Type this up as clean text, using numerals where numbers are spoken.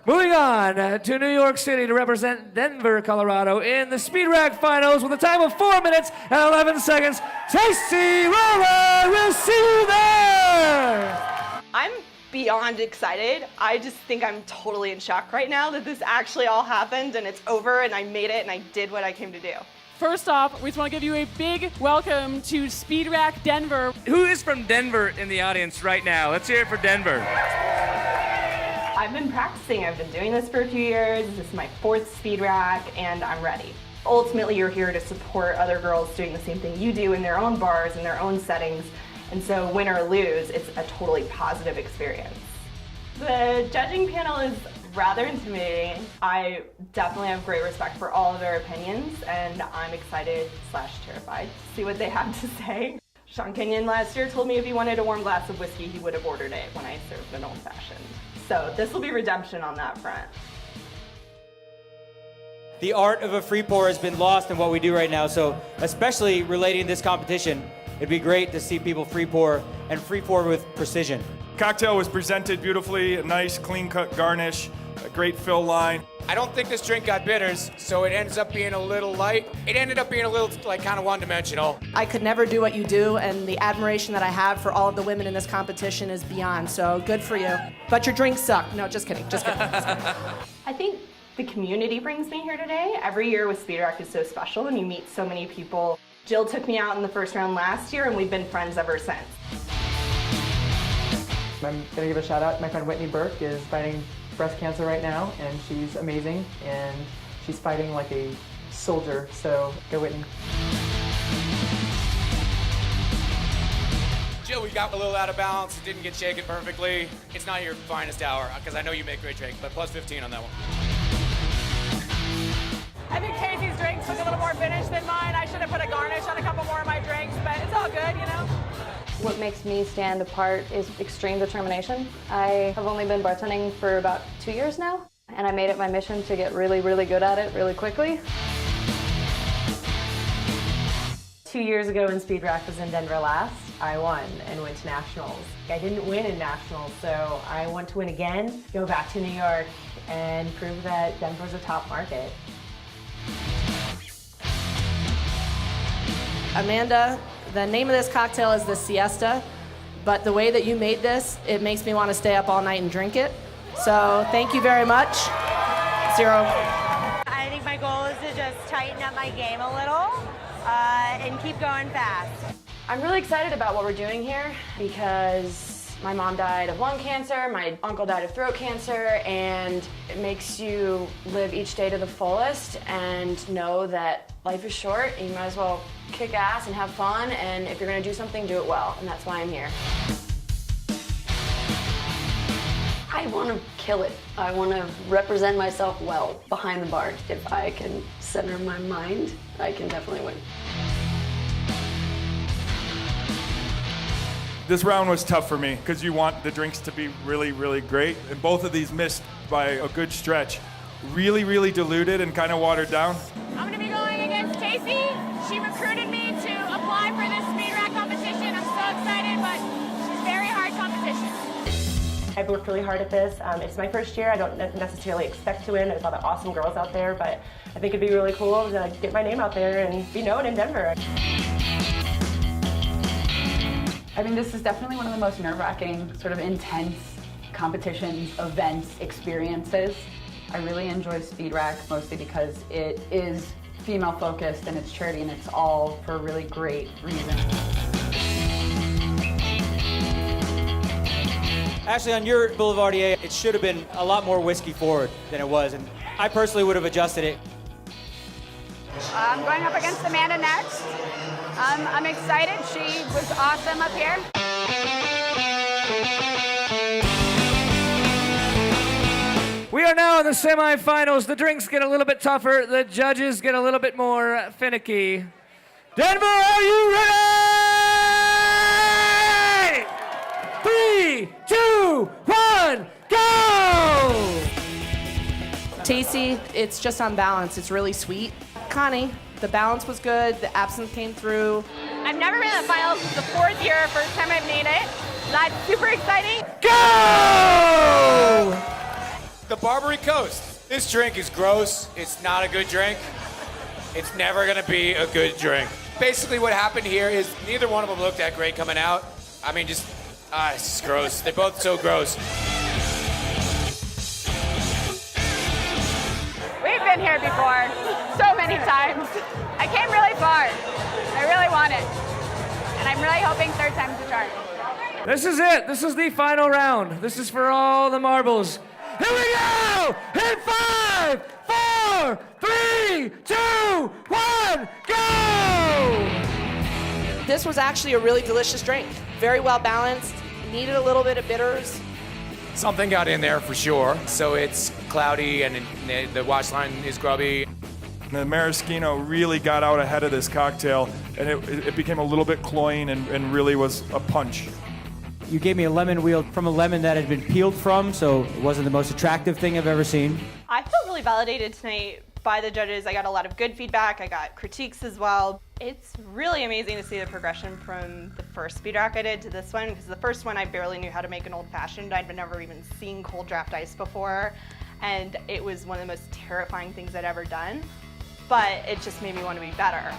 Moving on to New York City to represent Denver, Colorado in the Speed Rack Finals with a time of 4 minutes and 11 seconds. Tasty Roller, we'll see you there! I'm beyond excited. I just think I'm totally in shock right now that this actually all happened and it's over and I made it and I did what I came to do. First off, we just want to give you a big welcome to Speed Rack Denver. Who is from Denver in the audience right now? Let's hear it for Denver. I've been practicing. I've been doing this for a few years. This is my 4th Speed Rack and I'm ready. Ultimately, you're here to support other girls doing the same thing you do in their own bars, in their own settings. And so win or lose, it's a totally positive experience. The judging panel is rather intimidating. I definitely have great respect for all of their opinions, and I'm excited/terrified to see what they have to say. Sean Kenyon last year told me if he wanted a warm glass of whiskey, he would have ordered it when I served an old-fashioned. So this will be redemption on that front. The art of a free pour has been lost in what we do right now, so especially relating to this competition, it'd be great to see people free pour and free pour with precision. Cocktail was presented beautifully, a nice clean-cut garnish, a great fill line. I don't think this drink got bitters, so it ends up being a little light. It ended up being a little, like, kind of one-dimensional. I could never do what you do, and the admiration that I have for all of the women in this competition is beyond, so good for you. But your drinks suck. No, just kidding, just kidding. I think the community brings me here today. Every year with Speed Rack is so special, and you meet so many people. Jill took me out in the first round last year, and we've been friends ever since. I'm gonna give a shout out. My friend Whitney Burke is fighting breast cancer right now, and she's amazing, and she's fighting like a soldier, so go Whitney. Jill, we got a little out of balance. It didn't get shaken perfectly. It's not your finest hour, because I know you make great drinks, but plus 15 on that one. I think Casey's drinks look a little more finished than mine. I should have put a garnish on a couple more of my drinks, but it's all good, you know? What makes me stand apart is extreme determination. I have only been bartending for about 2 years now, and I made it my mission to get really, really good at it really quickly. 2 years ago when Speed Rack was in Denver last, I won and went to nationals. I didn't win in nationals, so I want to win again, go back to New York, and prove that Denver's a top market. Amanda, the name of this cocktail is the Siesta, but the way that you made this, it makes me want to stay up all night and drink it. So thank you very much. 0. I think my goal is to just tighten up my game a little and keep going fast. I'm really excited about what we're doing here because my mom died of lung cancer, my uncle died of throat cancer, and it makes you live each day to the fullest and know that life is short and you might as well kick ass and have fun, and if you're gonna do something, do it well, and that's why I'm here. I want to kill it. I want to represent myself well behind the bar. If I can center my mind, I can definitely win. This round was tough for me because you want the drinks to be really, really great. And both of these missed by a good stretch. Really, really diluted and kind of watered down. I'm going to be going against Casey. She recruited me to apply for this Speed Rack competition. I'm so excited, but it's very hard competition. I've worked really hard at this. It's my first year. I don't necessarily expect to win. There's a lot of awesome girls out there, but I think it'd be really cool to get my name out there and be known in Denver. I think this is definitely one of the most nerve-wracking, sort of intense competitions, events, experiences. I really enjoy Speed Rack mostly because it is female-focused and it's charity and it's all for really great reasons. Actually, on your Boulevardier, it should have been a lot more whiskey forward than it was, and I personally would have adjusted it. I'm going up against Amanda next. I'm excited. She was awesome up here. We are now in the semifinals. The drinks get a little bit tougher. The judges get a little bit more finicky. Denver, are you ready? 3, 2, 1, go! Tasty, it's just on balance. It's really sweet. Connie, the balance was good. The absinthe came through. I've never been in the finals. It's the 4th year, first time I've made it. That's super exciting. Go! The Barbary Coast. This drink is gross. It's not a good drink. It's never gonna be a good drink. Basically what happened here is neither one of them looked that great coming out. I mean, it's just gross. They're both so gross. We've been here before, so many times. I came really far. I really want it. And I'm really hoping third time's the charm. This is it. This is the final round. This is for all the marbles. Here we go! In 5, 4, 3, 2, 1, go! This was actually a really delicious drink. Very well balanced, needed a little bit of bitters. Something got in there for sure. So it's cloudy and the wash line is grubby. The maraschino really got out ahead of this cocktail, and it became a little bit cloying and really was a punch. You gave me a lemon wheel from a lemon that had been peeled from, so it wasn't the most attractive thing I've ever seen. I felt really validated tonight by the judges. I got a lot of good feedback. I got critiques as well. It's really amazing to see the progression from the first speed rack I did to this one, because the first one I barely knew how to make an old-fashioned. I'd never even seen cold draft ice before, and it was one of the most terrifying things I'd ever done. But it just made me want to be better.